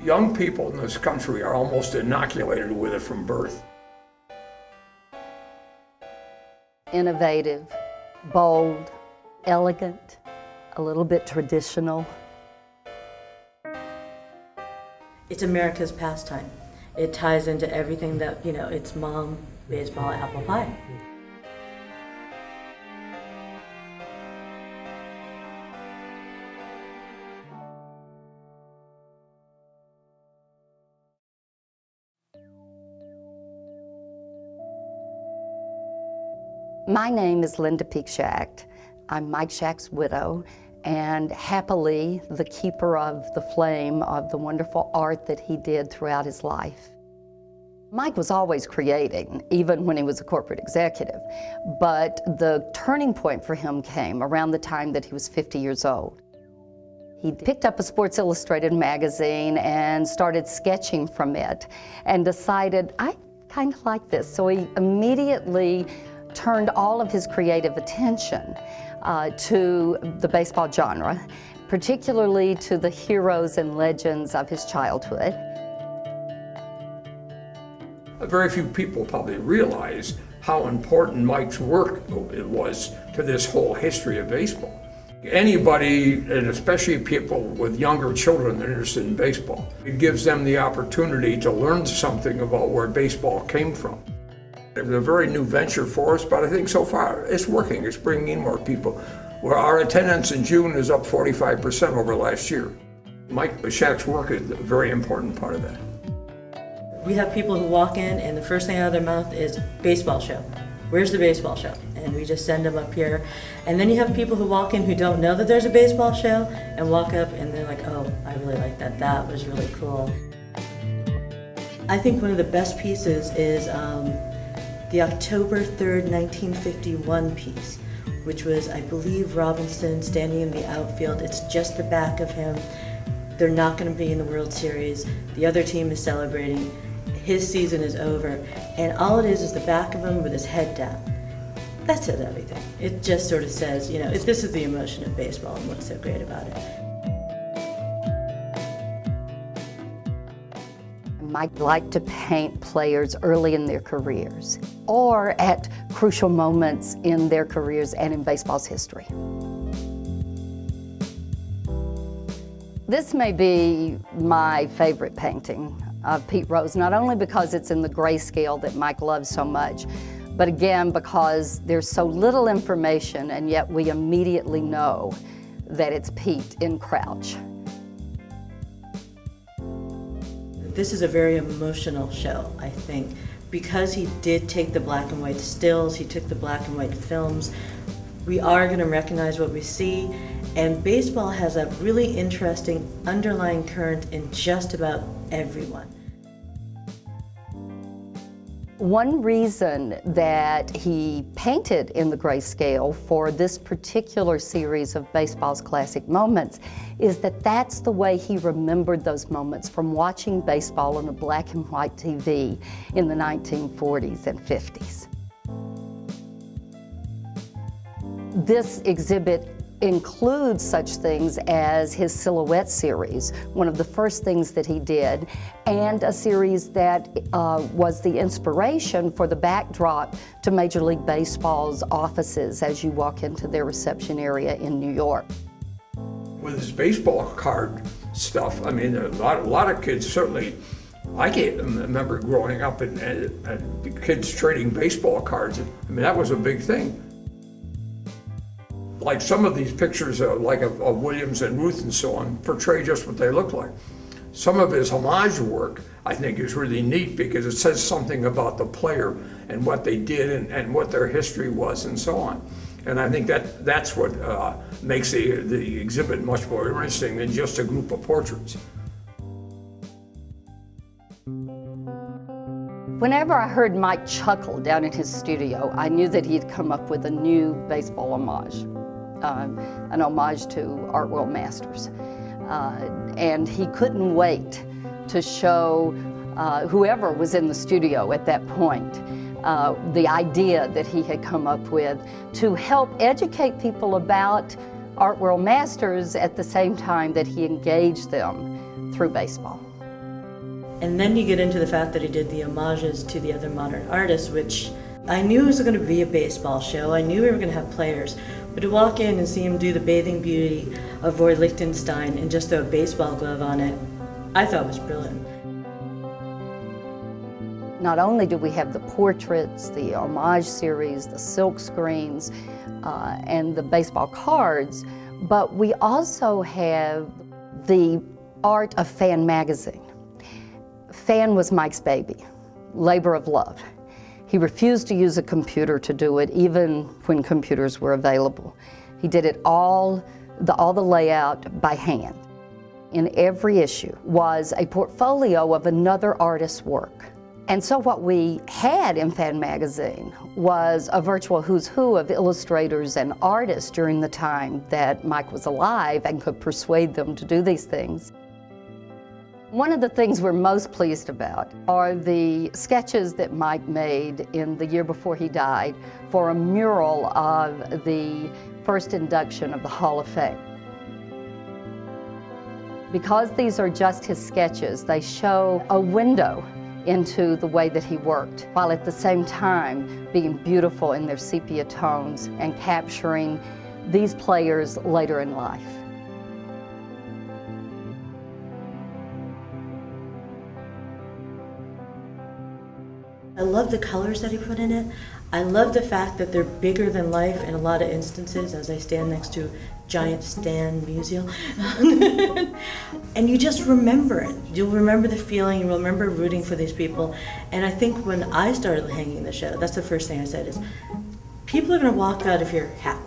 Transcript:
Young people in this country are almost inoculated with it from birth. Innovative, bold, elegant, a little bit traditional. It's America's pastime. It ties into everything that, it's mom, baseball, apple pie. My name is Linda Peak Schacht. I'm Mike Schacht's widow, and happily the keeper of the flame of the wonderful art that he did throughout his life. Mike was always creating, even when he was a corporate executive, but the turning point for him came around the time that he was 50 years old. He picked up a Sports Illustrated magazine and started sketching from it and decided, I kind of like this. So he immediately turned all of his creative attention to the baseball genre, particularly to the heroes and legends of his childhood. Very few people probably realize how important Mike's work it was to this whole history of baseball. Anybody, and especially people with younger children that are interested in baseball, it gives them the opportunity to learn something about where baseball came from. It was a very new venture for us, but I think so far it's working. It's bringing in more people. Where our attendance in June is up 45% over last year. Mike Schacht's work is a very important part of that. We have people who walk in and the first thing out of their mouth is baseball show. Where's the baseball show? And we just send them up here. And then you have people who walk in who don't know that there's a baseball show and walk up and they're like, oh, I really like that. That was really cool. I think one of the best pieces is the October 3rd, 1951 piece, which was, I believe, Robinson standing in the outfield. It's just the back of him. They're not going to be in the World Series. The other team is celebrating. His season is over. And all it is the back of him with his head down. That says everything. It just sort of says, this is the emotion of baseball and what's so great about it. Mike liked to paint players early in their careers or at crucial moments in their careers and in baseball's history. This may be my favorite painting of Pete Rose, not only because it's in the grayscale that Mike loves so much, but again because there's so little information and yet we immediately know that it's Pete in crouch. This is a very emotional show, I think, because he did take the black and white stills, he took the black and white films. We are going to recognize what we see, and baseball has a really interesting underlying current in just about everyone. One reason that he painted in the grayscale for this particular series of baseball's classic moments is that that's the way he remembered those moments from watching baseball on a black and white TV in the 1940s and 50s. This exhibit includes such things as his Silhouette series, one of the first things that he did, and a series that was the inspiration for the backdrop to Major League Baseball's offices as you walk into their reception area in New York. With his baseball card stuff, I mean, a lot of kids certainly, I can't remember growing up and kids trading baseball cards. I mean, that was a big thing. Like some of these pictures, of Williams and Ruth and so on, portray just what they look like. Some of his homage work, I think, is really neat because it says something about the player and what they did and what their history was and so on. And I think that's what makes the exhibit much more interesting than just a group of portraits. Whenever I heard Mike chuckle down in his studio, I knew that he'd come up with a new baseball homage. An homage to Art World Masters. And he couldn't wait to show whoever was in the studio at that point the idea that he had come up with to help educate people about Art World Masters at the same time that he engaged them through baseball. And then you get into the fact that he did the homages to the other modern artists, which I knew it was going to be a baseball show. I knew we were going to have players. But to walk in and see him do the Bathing Beauty of Roy Lichtenstein and just throw a baseball glove on it, I thought was brilliant. Not only do we have the portraits, the homage series, the silk screens, and the baseball cards, but we also have the art of Fan magazine. Fan was Mike's baby, labor of love. He refused to use a computer to do it, even when computers were available. He did it all the layout by hand. In every issue was a portfolio of another artist's work. And so what we had in Fan magazine was a virtual who's who of illustrators and artists during the time that Mike was alive and could persuade them to do these things. One of the things we're most pleased about are the sketches that Mike made in the year before he died for a mural of the first induction of the Hall of Fame. Because these are just his sketches, they show a window into the way that he worked, while at the same time being beautiful in their sepia tones and capturing these players later in life. I love the colors that he put in it. I love the fact that they're bigger than life in a lot of instances as I stand next to giant Stan Musial. And you just remember it. You'll remember the feeling, you'll remember rooting for these people. And I think when I started hanging the show, that's the first thing I said is, people are gonna walk out of here happy.